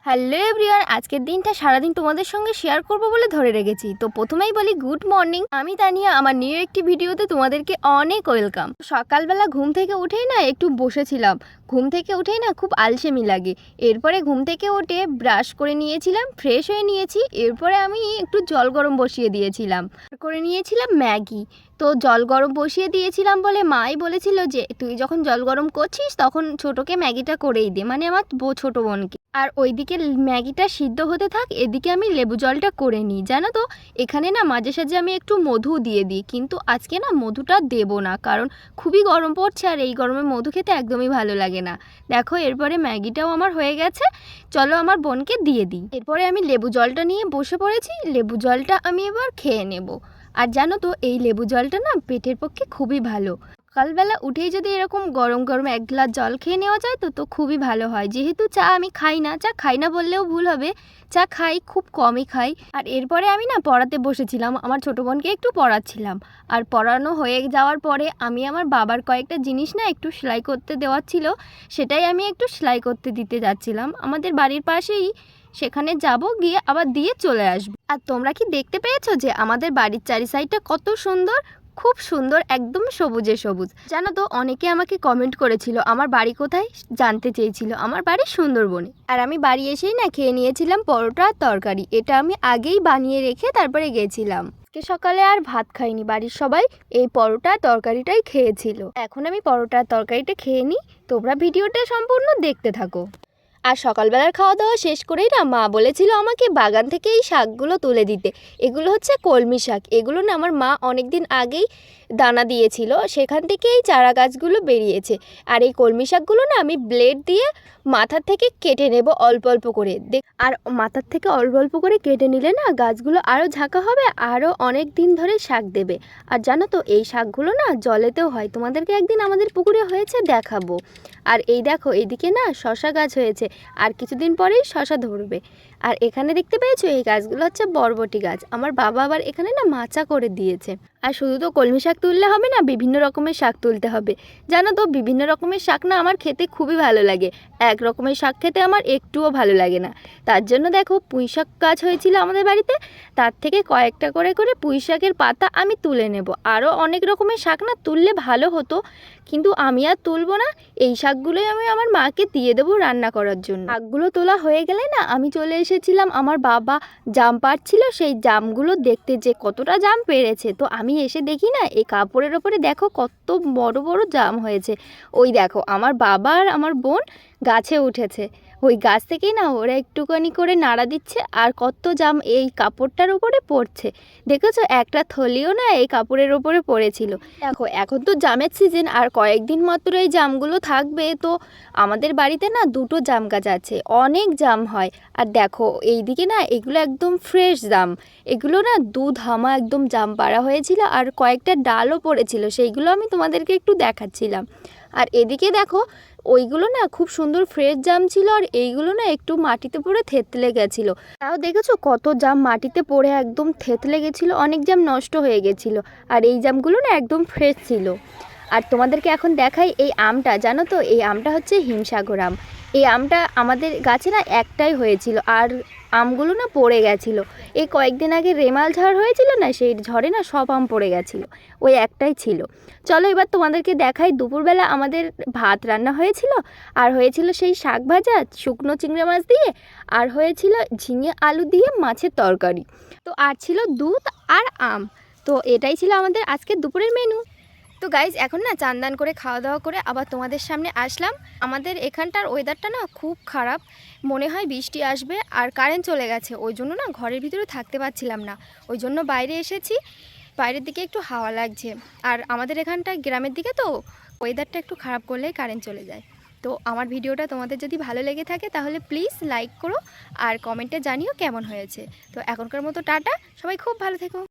Hello everyone, আজকের দিনটা সারাদিন তোমাদের সঙ্গে শেয়ার করব বলে ধরে রেখেছি। তো প্রথমেই বলি গুড মর্নিং। আমি তানিয়া, আমার নিউ একটি ভিডিওতে তোমাদেরকে অনেক ওয়েলকাম। সকালবেলা ঘুম থেকে উঠেই না একটু বসেছিলাম। ঘুম থেকে উঠেই না খুব আলসেমি লাগে। এরপরে ঘুম থেকে উঠে ব্রাশ করে নিয়েছিলাম, ফ্রেশ হয়ে নিয়েছি। এরপরে আমি একটু জল গরম বসিয়ে দিয়েছিলাম, করে নিয়েছিলাম ম্যাগি। তো জল গরম বসিয়ে দিয়েছিলাম বলে মাই বলেছিল যে তুই যখন জল গরম করছিস তখন ছোটোকে ম্যাগিটা করেই দে, মানে আমার ছোটো বোনকে। আর ওইদিকে ম্যাগিটা সিদ্ধ হতে থাক, এদিকে আমি লেবু জলটা করে নিই। জানো তো, এখানে না মাঝে সাঝে আমি একটু মধু দিয়ে দিই, কিন্তু আজকে না মধুটা দেবো না, কারণ খুবই গরম পড়ছে আর এই গরমে মধু খেতে একদমই ভালো লাগে না। দেখো এরপরে ম্যাগিটাও আমার হয়ে গেছে, চলো আমার বোনকে দিয়ে দিই। এরপরে আমি লেবু জলটা নিয়ে বসে পড়েছি, লেবু জলটা আমি এবার খেয়ে নেব। আর জানো তো, এই লেবু জলটা না পেটের পক্ষে খুবই ভালো। সকালবেলা উঠেই যদি এরকম গরম গরম এক গ্লাস জল খেয়ে নেওয়া যায় তো খুবই ভালো হয়। যেহেতু চা আমি খাই না, চা খাই না বললেও ভুল হবে, চা খাই, খুব কমই খাই। আর এরপরে আমি না পড়াতে বসেছিলাম, আমার ছোটো বোনকে একটু পড়াচ্ছিলাম। আর পড়ানো হয়ে যাওয়ার পরে আমি আমার বাবার কয়েকটা জিনিস না একটু সেলাই করতে দেওয়ার ছিল, সেটাই আমি একটু সেলাই করতে দিতে যাচ্ছিলাম। আমাদের বাড়ির পাশেই, সেখানে যাব, গিয়ে আবার দিয়ে চলে আসবো। আর তোমরা কি দেখতে পেয়েছো যে আমাদের বাড়ির চারি সাইডটা কত সুন্দর, খুব সুন্দর, একদম সবুজে সবুজ। জানো তো, অনেকে আমাকে কমেন্ট করেছিল আমার বাড়ি কোথায়, জানতে চেয়েছিল। আমার বাড়ি সুন্দরবনে। আর আমি বাড়ি এসেই না খেয়ে নিয়েছিলাম পরোটা আর তরকারি। এটা আমি আগেই বানিয়ে রেখে তারপরে গেছিলাম। আজকে সকালে আর ভাত খাইনি, বাড়ির সবাই এই পরোটা তরকারিটাই খেয়েছিল। এখন আমি পরোটা তরকারিটা খেয়ে নিই, তোমরা ভিডিওটা সম্পূর্ণ দেখতে থাকো। আর সকালবেলার খাওয়া দাওয়া শেষ করেই না মা বলেছিল আমাকে বাগান থেকে এই শাকগুলো তুলে দিতে। এগুলো হচ্ছে কলমি শাক। এগুলো না আমার মা অনেক দিন আগেই দানা দিয়েছিল, সেখান থেকে এই চারা গাছগুলো বেরিয়েছে। আর এই কলমি শাকগুলো না আমি ব্লেড দিয়ে মাথার থেকে কেটে নেব অল্প অল্প করে। আর মাথার থেকে অল্প অল্প করে কেটে নিলে না গাছগুলো আরও ঝাঁকা হবে, আরও অনেক দিন ধরে শাক দেবে। আর জানো তো, এই শাকগুলো না জলেতেও হয়, তোমাদেরকে একদিন আমাদের পুকুরে হয়েছে দেখাবো। আর এই দেখো, এইদিকে না শশা গাছ হয়েছে, আর কিছুদিন পরেই শশা ধরবে। আর এখানে দেখতে পেয়েছো, এই গাছগুলো হচ্ছে বরবটি গাছ। আমার বাবা আবার এখানে না মাচা করে দিয়েছে। আর শুধু তো কলমি শাক তুললে হবে না, বিভিন্ন রকমের শাক তুলতে হবে। জানো তো, বিভিন্ন রকমের শাক না আমার খেতে খুবই ভালো লাগে। এক রকমের শাক খেতে আমার একটুও ভালো লাগে না। তার জন্য দেখো, পুঁই শাক গাছ হয়েছিল আমাদের বাড়িতে, তার থেকে কয়েকটা করে করে পুঁই শাকের পাতা আমি তুলে নেব। আরও অনেক রকমের শাক না তুললে ভালো হতো, কিন্তু আমি আর তুলবো না। এই শাকগুলোই আমি আমার মাকে দিয়ে দেবো রান্না করার জন্য। শাকগুলো তোলা হয়ে গেলে না আমি চলে এসেছিলাম, আমার বাবা জাম পাড়ছিল, সেই জামগুলো দেখতে, যে কতটা জাম পেড়েছে। তো আমি এসে দেখি না এই কাপড়ের ওপরে দেখো কত বড় বড় জাম হয়েছে। ওই দেখো, আমার বাবা আর আমার বোন গাছে উঠেছে, ওই গাছ থেকেই না ওরা একটুখানি করে নাড়া দিচ্ছে, আর কত জাম এই কাপড়টার উপরে পড়ছে। দেখেছো, একটা থলিও না এই কাপড়ের ওপরে পড়েছিল। দেখো, এখন তো জামের সিজন, আর কয়েকদিন মাত্র এই জামগুলো থাকবে। তো আমাদের বাড়িতে না দুটো জাম গাছ আছে, অনেক জাম হয়। আর দেখো এইদিকে না এগুলো একদম ফ্রেশ জাম, এগুলো না দুধ হামা একদম জাম পাড়া হয়েছিল, আর কয়েকটা ডালও পড়েছিল, সেইগুলো আমি তোমাদেরকে একটু দেখাচ্ছিলাম। আর এদিকে দেখো, ওইগুলো না খুব সুন্দর ফ্রেশ জাম ছিল, আর এইগুলো না একটু মাটিতে পড়ে থেতলে গেছিলো। তাও দেখেছো কত জাম মাটিতে পড়ে একদম থেতলে গেছিলো, অনেক জাম নষ্ট হয়ে গেছিলো। আর এই জামগুলো না একদম ফ্রেশ ছিল। আর তোমাদেরকে এখন দেখাই এই আমটা। জানো তো, এই আমটা হচ্ছে হিমসাগর আম। এই আমটা আমাদের গাছে না একটাই হয়েছিল, আর আমগুলো না পড়ে গেছিলো। এই কয়েকদিন আগে রেমাল ঝড় হয়েছিল না, সেই ঝড়ে না সব আম পড়ে গেছিলো, ওই একটাই ছিল। চলো এবার তোমাদেরকে দেখাই, দুপুরবেলা আমাদের ভাত রান্না হয়েছিল, আর হয়েছিল সেই শাক ভাজা শুকনো চিংড়ি মাছ দিয়ে, আর হয়েছিল ঝিঙে আলু দিয়ে মাছের তরকারি। তো আর ছিল দুধ আর আম। তো এটাই ছিল আমাদের আজকের দুপুরের মেনু। তো গাইজ, এখন না চান দান করে খাওয়া দাওয়া করে আবার তোমাদের সামনে আসলাম। আমাদের এখানটার ওয়েদারটা না খুব খারাপ, মনে হয় বৃষ্টি আসবে। আর কারেন্ট চলে গেছে, ওই জন্য না ঘরের ভিতরে থাকতে পারছিলাম না, ওই জন্য বাইরে এসেছি। বাইরের দিকে একটু হাওয়া লাগছে। আর আমাদের এখানটা গ্রামের দিকে তো ওয়েদারটা একটু খারাপ করলেই কারেন্ট চলে যায়। তো আমার ভিডিওটা তোমাদের যদি ভালো লেগে থাকে তাহলে প্লিজ লাইক করো, আর কমেন্টে জানিও কেমন হয়েছে। তো এখনকার মতো টাটা, সবাই খুব ভালো থেকো।